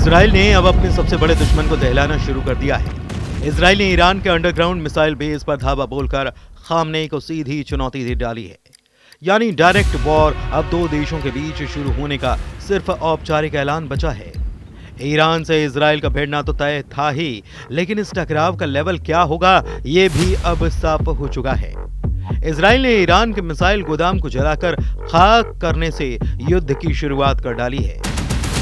Israel ने अब अपने सबसे बड़े दुश्मन को दहलाना शुरू कर दिया है। इजराइल ने ईरान के अंडरग्राउंड मिसाइल बेस पर धावा बोलकर खामनेई को सीधी चुनौती दे डाली है। यानी डायरेक्ट वॉर अब दो देशों के बीच शुरू होने का सिर्फ औपचारिक ऐलान बचा है। ईरान से इजराइल का भिड़ना तो तय था ही, लेकिन इस टकराव का लेवल क्या होगा ये भी अब साफ हो चुका है। इजराइल ने ईरान के मिसाइल गोदाम को जलाकर खाक करने से युद्ध की शुरुआत कर डाली है।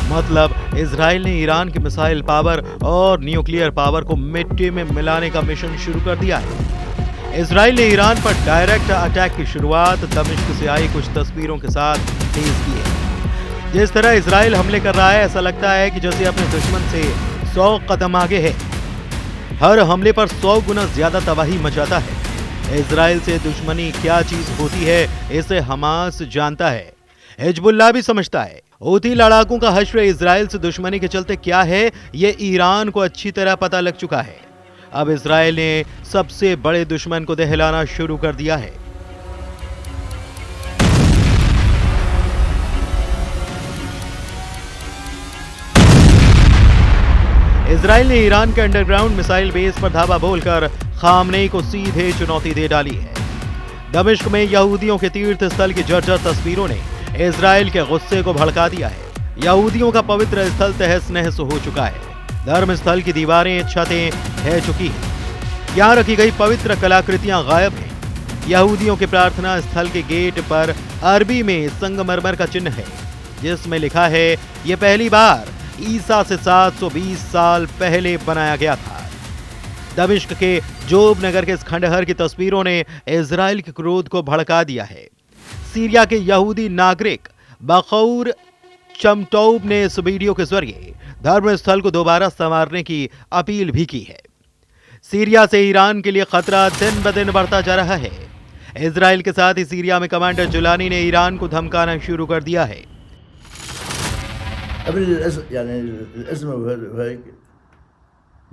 मतलब इजराइल ने ईरान के मिसाइल पावर और न्यूक्लियर पावर को मिट्टी में मिलाने का मिशन शुरू कर दिया है। इजराइल ने ईरान पर डायरेक्ट अटैक की शुरुआत दमिश्क से आई कुछ तस्वीरों के साथ तेज की है। जिस तरह इजराइल हमले कर रहा है, ऐसा लगता है कि जैसे अपने दुश्मन से 100 कदम आगे है। हर हमले पर 100 गुना ज्यादा तबाही मचाता है। इजराइल से दुश्मनी क्या चीज होती है इसे हमास जानता है, हिजबुल्लाह भी समझता है। हूती लड़ाकों का हश्र इजराइल से दुश्मनी के चलते क्या है ये ईरान को अच्छी तरह पता लग चुका है। अब इजराइल ने सबसे बड़े दुश्मन को दहलाना शुरू कर दिया है। इजराइल ने ईरान के अंडरग्राउंड मिसाइल बेस पर धावा बोलकर खामनेई को सीधे चुनौती दे डाली है। दमिश्क में यहूदियों के तीर्थ स्थल की जर्जर तस्वीरों ने इजराइल के गुस्से को भड़का दिया है। यहूदियों का पवित्र स्थल तहस नहस हो चुका है। धर्म स्थल की दीवारें छतें ढह चुकी हैं। यहाँ रखी गई पवित्र कलाकृतियां गायब हैं। यहूदियों के प्रार्थना स्थल के गेट पर अरबी में संगमरमर का चिन्ह है जिसमें लिखा है ये पहली बार ईसा से 720 साल पहले बनाया गया था। दमिश्क के जोब नगर के इस खंडहर की तस्वीरों ने इजराइल के क्रोध को भड़का दिया है। सीरिया के यहूदी नागरिक बखौर चमटौब ने इस वीडियो के जरिए धर्म स्थल को दोबारा संवारने की अपील भी की है। सीरिया से ईरान के लिए खतरा दिन ब दिन बढ़ता जा रहा है। इजराइल के साथ ही सीरिया में कमांडर जुलानी ने ईरान को धमकाना शुरू कर दिया है।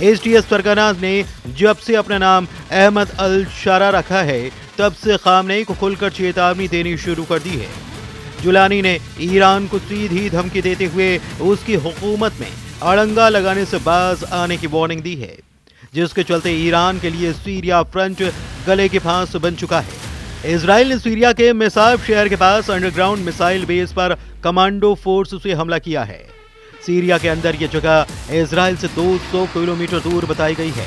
एसटीएस फरगाना ने जब से अपना नाम अहमद अल शारा रखा है तब से खामनेई को खुलकर चेतावनी देनी शुरू कर दी है। जुलानी ने ईरान को सीधी धमकी देते हुए उसकी हुकूमत में अड़ंगा लगाने से बाज आने की वार्निंग दी है, जिसके चलते ईरान के लिए सीरिया फ्रंट गले के फांस बन चुका है। इजराइल ने सीरिया के मेसाब शहर के पास अंडरग्राउंड मिसाइल बेस पर कमांडो फोर्स से हमला किया है। सीरिया के अंदर ये जगह इजराइल से 200 किलोमीटर दूर बताई गई है।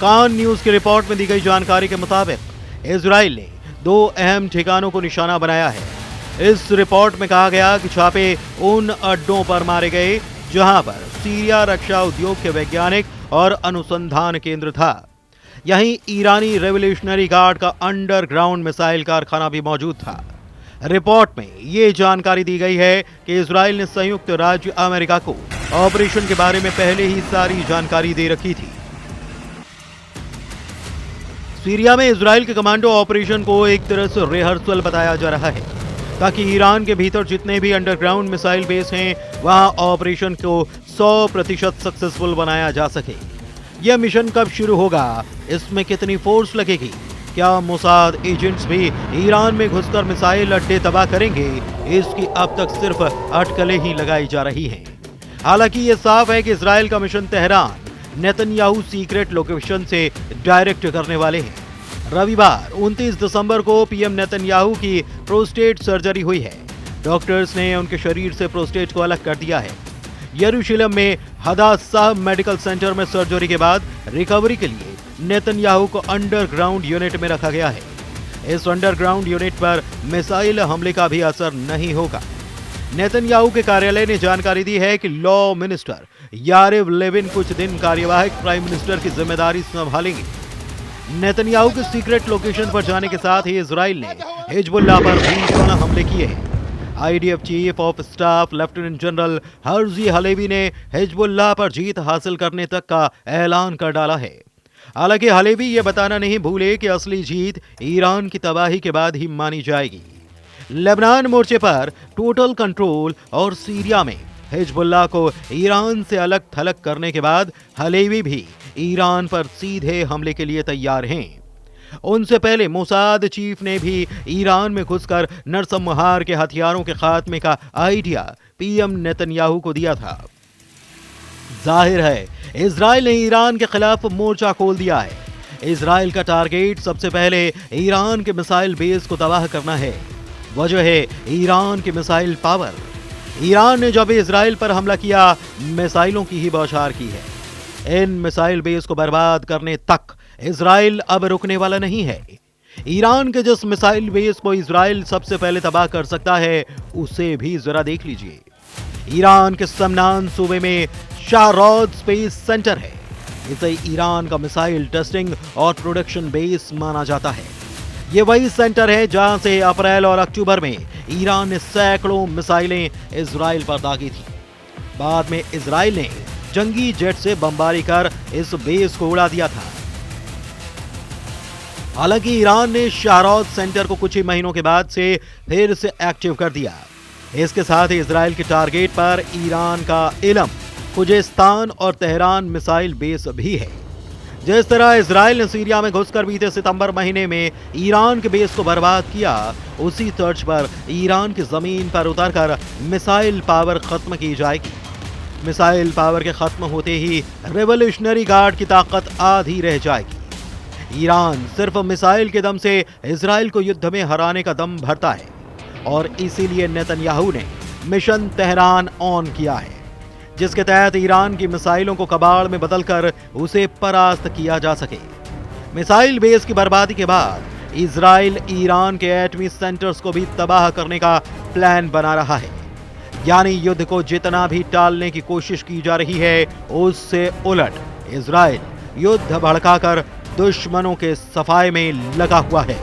कान न्यूज की रिपोर्ट में दी गई जानकारी के मुताबिक इजराइल ने 2 अहम ठिकानों को निशाना बनाया है। इस रिपोर्ट में कहा गया कि छापे उन अड्डों पर मारे गए जहां पर सीरिया रक्षा उद्योग के वैज्ञानिक और अनुसंधान केंद्र था। यहीं ईरानी रेवोल्यूशनरी गार्ड का अंडरग्राउंड मिसाइल कारखाना भी मौजूद था। रिपोर्ट में ये जानकारी दी गई है कि इजराइल ने संयुक्त राज्य अमेरिका को ऑपरेशन के बारे में पहले ही सारी जानकारी दे रखी थी। सीरिया में इजराइल के कमांडो ऑपरेशन को एक तरह से रिहर्सल बताया जा रहा है ताकि ईरान के भीतर जितने भी अंडरग्राउंड मिसाइल बेस हैं वहां ऑपरेशन को 100% सक्सेसफुल बनाया जा सके। यह मिशन कब शुरू होगा, इसमें कितनी फोर्स लगेगी, क्या मोसाद एजेंट्स भी ईरान में घुसकर मिसाइल अड्डे तबाह करेंगे, इसकी अब तक सिर्फ अटकलें ही लगाई जा रही हैं। हालांकि ये साफ है कि इजराइल का mission Tehran Netanyahu secret location से डायरेक्ट करने वाले हैं। रविवार 29 दिसंबर को पीएम नेतन्याहू की प्रोस्टेट सर्जरी हुई है। डॉक्टर्स ने उनके शरीर से प्रोस्टेट को अलग कर दिया है। यरूशलेम में हदासा मेडिकल सेंटर में सर्जरी के बाद रिकवरी के लिए नेतन्याहू को अंडरग्राउंड यूनिट में रखा गया है। इस अंडरग्राउंड यूनिट पर मिसाइल हमले का भी असर नहीं होगा। नेतन्याहू के कार्यालय ने जानकारी दी है कि लॉ मिनिस्टर यारिव लेविन कुछ दिन कार्यवाहक प्राइम मिनिस्टर की जिम्मेदारी संभालेंगे। नेतन्याहू के सीक्रेट लोकेशन पर जाने के साथ ही इजराइल ने हिजबुल्लाह पर भीषण हमले किए हैं। IDF chief of staff lieutenant general Herzi Halevi ने हिजबुल्लाह पर जीत हासिल करने तक का ऐलान कर डाला है। हालांकि हलेवी ये बताना नहीं भूले कि असली जीत ईरान की तबाही के बाद ही मानी जाएगी। लेबनान मोर्चे पर टोटल कंट्रोल और सीरिया में हिजबुल्लाह को ईरान से अलग थलग करने के बाद हलेवी भी ईरान पर सीधे हमले के लिए तैयार हैं। उनसे पहले मोसाद चीफ ने भी ईरान में घुसकर नरसंहार के हथियारों के खात्मे का आइडिया पीएम नेतन्याहू को दिया था। जाहिर है इजराइल ने ईरान के खिलाफ मोर्चा खोल दिया है। इजराइल का टारगेट सबसे पहले ईरान के मिसाइल बेस को तबाह करना है। वजह है ईरान की मिसाइल पावर। ईरान ने जब इजराइल पर हमला किया मिसाइलों की ही बौछार की है। इन मिसाइल बेस को बर्बाद करने तक इजराइल अब रुकने वाला नहीं है। ईरान के जिस मिसाइल बेस को इजराइल सबसे पहले तबाह कर सकता है उसे भी जरा देख लीजिए। ईरान के समनान सूबे में शाहरोद स्पेस सेंटर है। इसे ईरान का मिसाइल टेस्टिंग और प्रोडक्शन बेस माना जाता है। ये वही सेंटर है जहां से अप्रैल और अक्टूबर में ईरान ने सैकड़ों मिसाइलें इजराइल पर दागी थी। बाद में इजराइल ने जंगी जेट से बमबारी कर इस बेस को उड़ा दिया था। हालांकि ईरान ने शाहरोद सेंटर को कुछ ही महीनों के बाद से फिर से एक्टिव कर दिया। इसके साथ ही इजराइल के टारगेट पर ईरान का इलम, खुजेस्तान और तेहरान मिसाइल बेस भी है। जिस तरह इजराइल ने सीरिया में घुसकर बीते सितंबर महीने में ईरान के बेस को बर्बाद किया, उसी तर्ज पर ईरान की जमीन पर उतरकर मिसाइल पावर खत्म की जाएगी। मिसाइल पावर के खत्म होते ही रेवोल्यूशनरी गार्ड की ताकत आधी रह जाएगी। ईरान सिर्फ मिसाइल के दम से इजराइल को युद्ध में हराने का दम भरता है और इसीलिए नेतन्याहू ने मिशन तेहरान ऑन किया है, जिसके तहत ईरान की मिसाइलों को कबाड़ में बदलकर उसे परास्त किया जा सके। मिसाइल बेस की बर्बादी के बाद इजराइल ईरान के एटमी सेंटर्स को भी तबाह करने का प्लान बना रहा है। यानी युद्ध को जितना भी टालने की कोशिश की जा रही है, उससे उलट इजराइल युद्ध भड़काकर दुश्मनों के सफाए में लगा हुआ है।